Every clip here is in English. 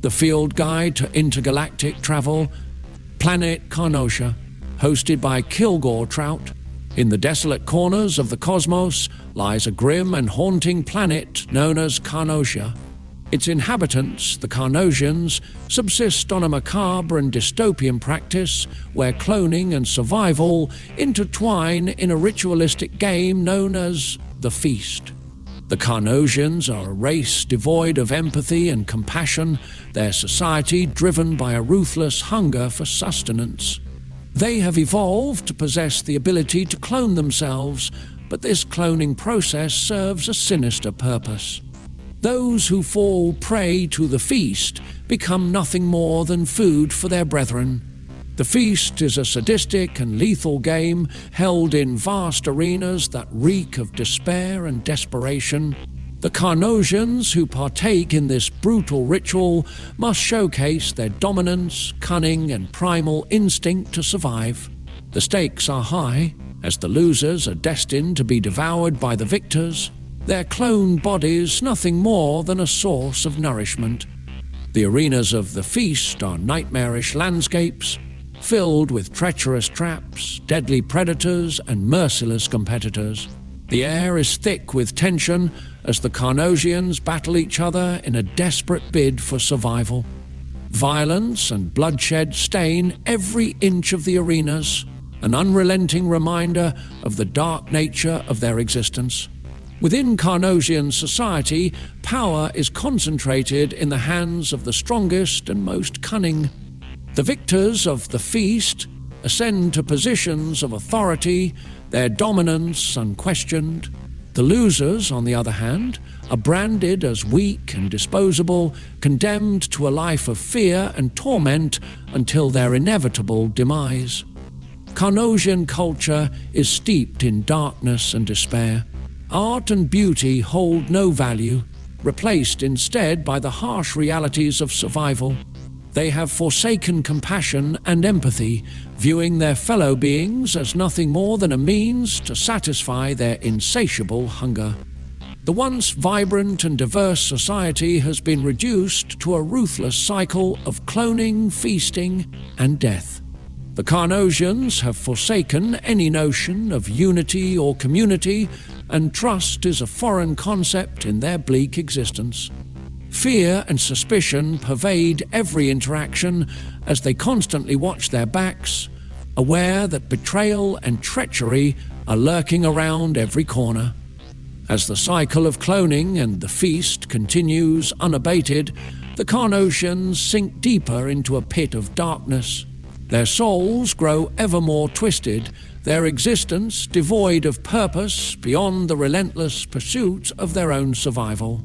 the field guide to intergalactic travel, planet Carnosia, hosted by Kilgore Trout. In the desolate corners of the cosmos lies a grim and haunting planet known as Carnosia. Its inhabitants, the Carnosians, subsist on a macabre and dystopian practice where cloning and survival intertwine in a ritualistic game known as the Feast. The Carnosians are a race devoid of empathy and compassion, their society driven by a ruthless hunger for sustenance. They have evolved to possess the ability to clone themselves, but this cloning process serves a sinister purpose. Those who fall prey to the Feast become nothing more than food for their brethren. The Feast is a sadistic and lethal game held in vast arenas that reek of despair and desperation. The Carnosians who partake in this brutal ritual must showcase their dominance, cunning, and primal instinct to survive. The stakes are high, as the losers are destined to be devoured by the victors, their cloned bodies nothing more than a source of nourishment. The arenas of the Feast are nightmarish landscapes, filled with treacherous traps, deadly predators, and merciless competitors. The air is thick with tension as the Carnosians battle each other in a desperate bid for survival. Violence and bloodshed stain every inch of the arenas, an unrelenting reminder of the dark nature of their existence. Within Carnosian society, power is concentrated in the hands of the strongest and most cunning. The victors of the Feast ascend to positions of authority, their dominance unquestioned. The losers, on the other hand, are branded as weak and disposable, condemned to a life of fear and torment until their inevitable demise. Carnosian culture is steeped in darkness and despair. Art and beauty hold no value, replaced instead by the harsh realities of survival. They have forsaken compassion and empathy, viewing their fellow beings as nothing more than a means to satisfy their insatiable hunger. The once vibrant and diverse society has been reduced to a ruthless cycle of cloning, feasting, and death. The Carnosians have forsaken any notion of unity or community, and trust is a foreign concept in their bleak existence. Fear and suspicion pervade every interaction as they constantly watch their backs, aware that betrayal and treachery are lurking around every corner. As the cycle of cloning and the Feast continues unabated, the Carnosians sink deeper into a pit of darkness. Their souls grow ever more twisted, their existence devoid of purpose beyond the relentless pursuit of their own survival.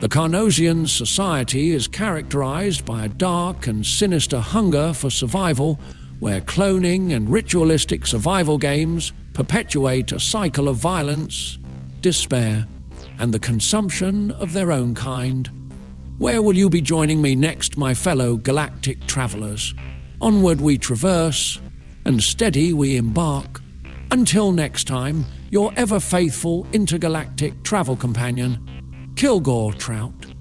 The Carnosian society is characterized by a dark and sinister hunger for survival, where cloning and ritualistic survival games perpetuate a cycle of violence, despair, and the consumption of their own kind. Where will you be joining me next, my fellow galactic travelers? Onward we traverse, and steady we embark. Until next time, your ever-faithful intergalactic travel companion, Kilgore Trout.